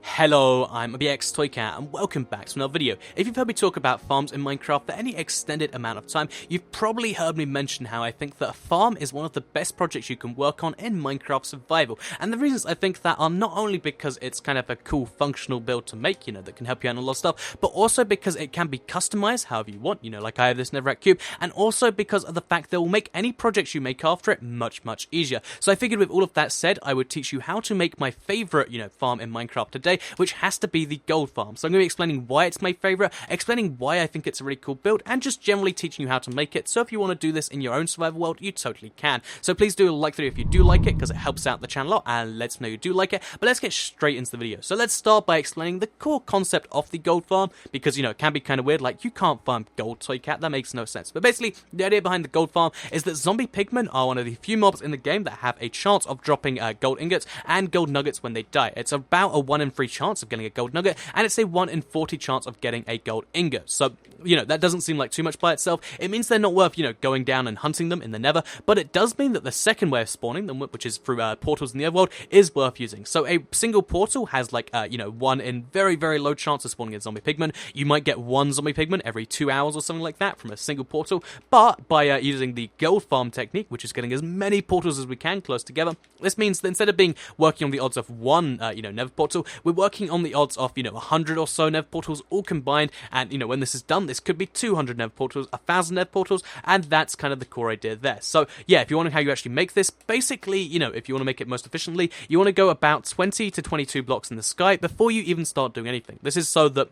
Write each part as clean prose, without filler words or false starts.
Hello, I'm BX Toycat and welcome back to another video. If you've heard me talk about farms in Minecraft for any extended amount of time, you've probably heard me mention how I think that a farm is one of the best projects you can work on in Minecraft survival. And the reasons I think that are not only because it's kind of a cool functional build to make, that can help you out in a lot of stuff, but also because it can be customized however you want, like I have this Netherrack cube, and also because of the fact that it will make any projects you make after it much easier. So I figured with all of that said, I would teach you how to make my favorite, farm in Minecraft today, which has to be the gold farm. So I'm going to be explaining why it's my favorite, explaining why I think it's a really cool build, and just generally teaching you how to make it. So if you want to do this in your own survival world, you totally can. So please do like the video if you do like it, because it helps out the channel a lot and lets me know you do like it. But let's get straight into the video. So let's start by explaining the core concept of the gold farm, because it can be kind of weird, like you can't farm gold, Toycat, that makes no sense. But basically, the idea behind the gold farm is that zombie pigmen are one of the few mobs in the game that have a chance of dropping gold ingots and gold nuggets when they die. It's about a 1 in 3 chance of getting a gold nugget, and it's a 1 in 40 chance of getting a gold ingot. So, that doesn't seem like too much by itself. It means they're not worth, going down and hunting them in the nether, but it does mean that the second way of spawning them, which is through portals in the overworld, is worth using. So a single portal has like, 1 in very low chance of spawning a zombie pigman. You might get 1 zombie pigman every 2 hours or something like that from a single portal, but by using the gold farm technique, which is getting as many portals as we can close together, this means that instead of working on the odds of 1, nether portal, we're working on the odds of, 100 or so nether portals all combined, and, when this is done, this could be 200 nether portals, 1,000 nether portals, and that's kind of the core idea there. So, yeah, if you want to know how you actually make this, basically, if you want to make it most efficiently, you want to go about 20 to 22 blocks in the sky before you even start doing anything. This is so that,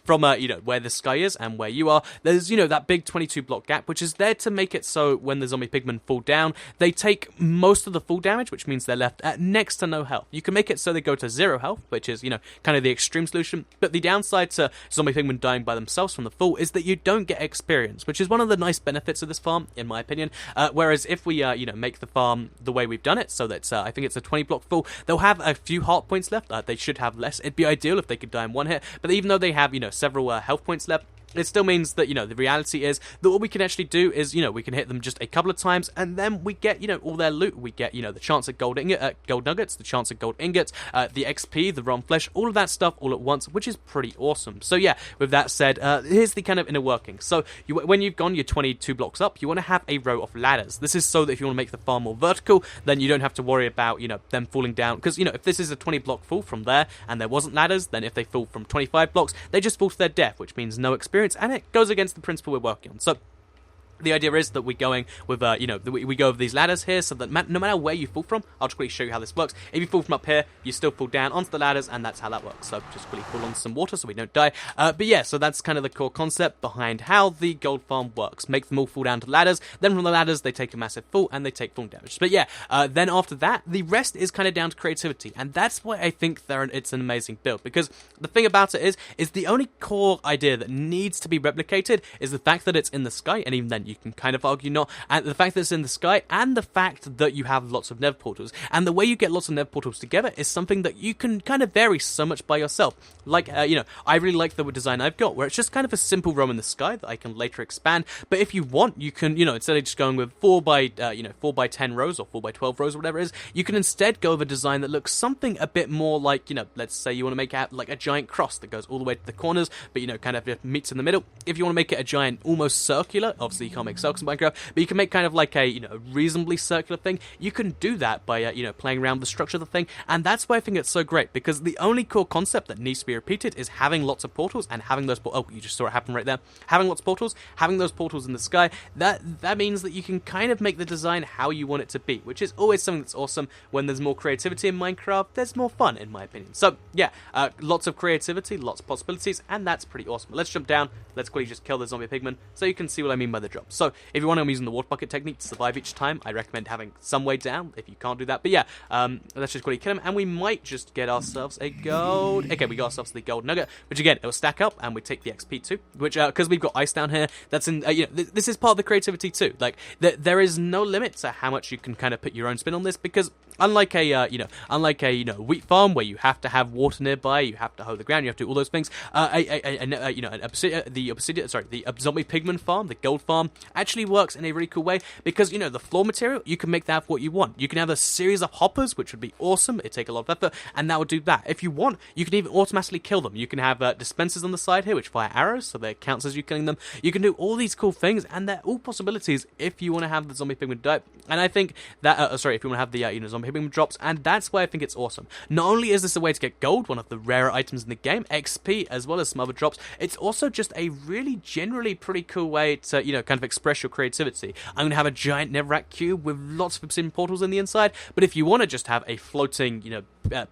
from, where the sky is and where you are, there's, that big 22 block gap, which is there to make it so when the zombie pigmen fall down, they take most of the full damage, which means they're left at next to no health. You can make it so they go to 0 health, which is, kind of the extreme solution, but the downside to zombie pigmen dying by themselves from the fall is that you don't get experience, which is one of the nice benefits of this farm, in my opinion. Whereas if we, make the farm the way we've done it, so that I think it's a 20 block full, they'll have a few heart points left. They should have less. It'd be ideal if they could die in 1 hit, but even though they have, several health points left, it still means that, the reality is that what we can actually do is, we can hit them just a couple of times, and then we get, all their loot. We get, the chance at gold nuggets, the chance at gold ingots, the XP, the raw flesh, all of that stuff all at once, which is pretty awesome. So yeah, with that said, here's the kind of inner working. So when you've gone your 22 blocks up, you want to have a row of ladders. This is so that if you want to make the farm more vertical, then you don't have to worry about, them falling down. Because, if this is a 20 block fall from there, and there wasn't ladders, then if they fall from 25 blocks, they just fall to their death, which means no experience, and it goes against the principle we're working on. So the idea is that we're going with, we go over these ladders here, so that no matter where you fall from, I'll just quickly show you how this works. If you fall from up here, you still fall down onto the ladders, and that's how that works. So just quickly fall onto some water so we don't die. But yeah, so that's kind of the core concept behind how the gold farm works. Make them all fall down to ladders, then from the ladders, they take a massive fall, and they take full damage. But yeah, then after that, the rest is kind of down to creativity, and that's why I think it's an amazing build, because the thing about it is the only core idea that needs to be replicated is the fact that it's in the sky, and even then, you can kind of argue not, and the fact that it's in the sky, and the fact that you have lots of nether portals, and the way you get lots of nether portals together is something that you can kind of vary so much by yourself. Like, I really like the design I've got, where it's just kind of a simple row in the sky that I can later expand, but if you want, you can, instead of just going with 4 by 10 rows, or 4 by 12 rows, or whatever it is, you can instead go with a design that looks something a bit more like, let's say you want to make out like a giant cross that goes all the way to the corners, but, kind of meets in the middle. If you want to make it a giant, almost circular, obviously you can't make circles in Minecraft, but you can make kind of like a, reasonably circular thing. You can do that by, playing around with the structure of the thing, and that's why I think it's so great, because the only core concept that needs to be repeated is having lots of portals, and having those oh, you just saw it happen right there. Having lots of portals, having those portals in the sky, that means that you can kind of make the design how you want it to be, which is always something that's awesome. When there's more creativity in Minecraft, there's more fun, in my opinion. So, yeah, lots of creativity, lots of possibilities, and that's pretty awesome. Let's jump down, let's quickly just kill the zombie pigman, so you can see what I mean by the drop. So, if you want to, I'm using the water bucket technique to survive each time. I recommend having some way down if you can't do that. But yeah, let's just quickly kill him, and we might just get ourselves a gold. Okay, we got ourselves the gold nugget, which again, it'll stack up, and we take the XP too. Which, because we've got ice down here, that's in, this is part of the creativity too. Like, there is no limit to how much you can kind of put your own spin on this, because unlike a, wheat farm where you have to have water nearby, you have to hoe the ground, you have to do all those things. The zombie pigman farm, the gold farm, farm actually works in a really cool way because, you know, the floor material, you can make that what you want. You can have a series of hoppers, which would be awesome. It'd take a lot of effort, and that would do that. If you want, you can even automatically kill them. You can have dispensers on the side here, which fire arrows, so that counts as you killing them. You can do all these cool things, and they're all possibilities if you want to have the zombie pigment die. And I think that, if you want to have the, zombie pigment drops, and that's why I think it's awesome. Not only is this a way to get gold, one of the rarer items in the game, XP, as well as some other drops, it's also just a really generally pretty cool way to, kind of express your creativity. I'm going to have a giant netherrack cube with lots of obsidian portals in the inside, but if you want to just have a floating,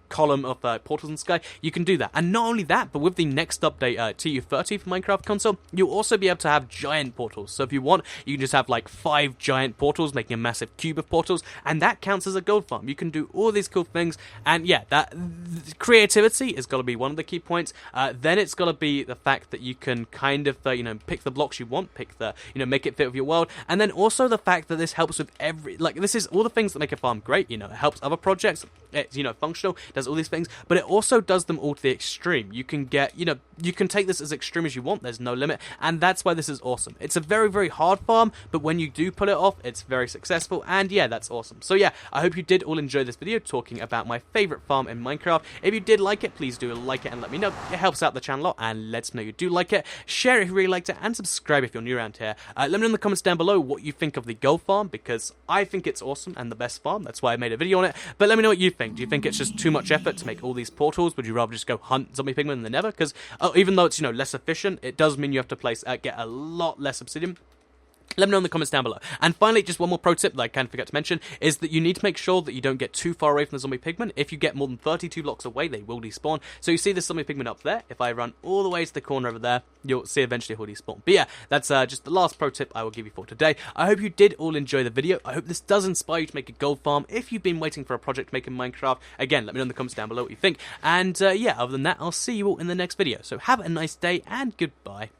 column of portals in the sky, you can do that. And not only that, but with the next update, TU30 for Minecraft console, you'll also be able to have giant portals. So if you want, you can just have like 5 giant portals, making a massive cube of portals, and that counts as a gold farm. You can do all these cool things, and yeah, that creativity is got to be one of the key points. Then it's got to be the fact that you can kind of, pick the blocks you want, pick the, make it fit with your world, and then also the fact that this helps with this is all the things that make a farm great. It helps other projects. It's, functional, does all these things, but it also does them all to the extreme. You can get, you can take this as extreme as you want. There's no limit, and that's why this is awesome. It's a very, very hard farm, but when you do pull it off, it's very successful, and yeah, that's awesome. So yeah, I hope you did all enjoy this video talking about my favorite farm in Minecraft. If you did like it, please do like it and let me know. It helps out the channel a lot, and let us know you do like it. Share it if you really liked it, and subscribe if you're new around here. Let me know in the comments down below what you think of the gold farm, because I think it's awesome and the best farm. That's why I made a video on it, but let me know what you think. Do you think it's just too much effort to make all these portals? Would you rather just go hunt zombie pigmen in the nether? Because even though it's less efficient, it does mean you have to get a lot less obsidian. Let me know in the comments down below. And finally, just one more pro tip that I kind of forgot to mention is that you need to make sure that you don't get too far away from the zombie pigmen. If you get more than 32 blocks away, they will despawn. So you see this zombie pigmen up there. If I run all the way to the corner over there, you'll see eventually he'll despawn. But yeah, that's just the last pro tip I will give you for today. I hope you did all enjoy the video. I hope this does inspire you to make a gold farm. If you've been waiting for a project to make in Minecraft, again, let me know in the comments down below what you think. And yeah, other than that, I'll see you all in the next video. So have a nice day and goodbye.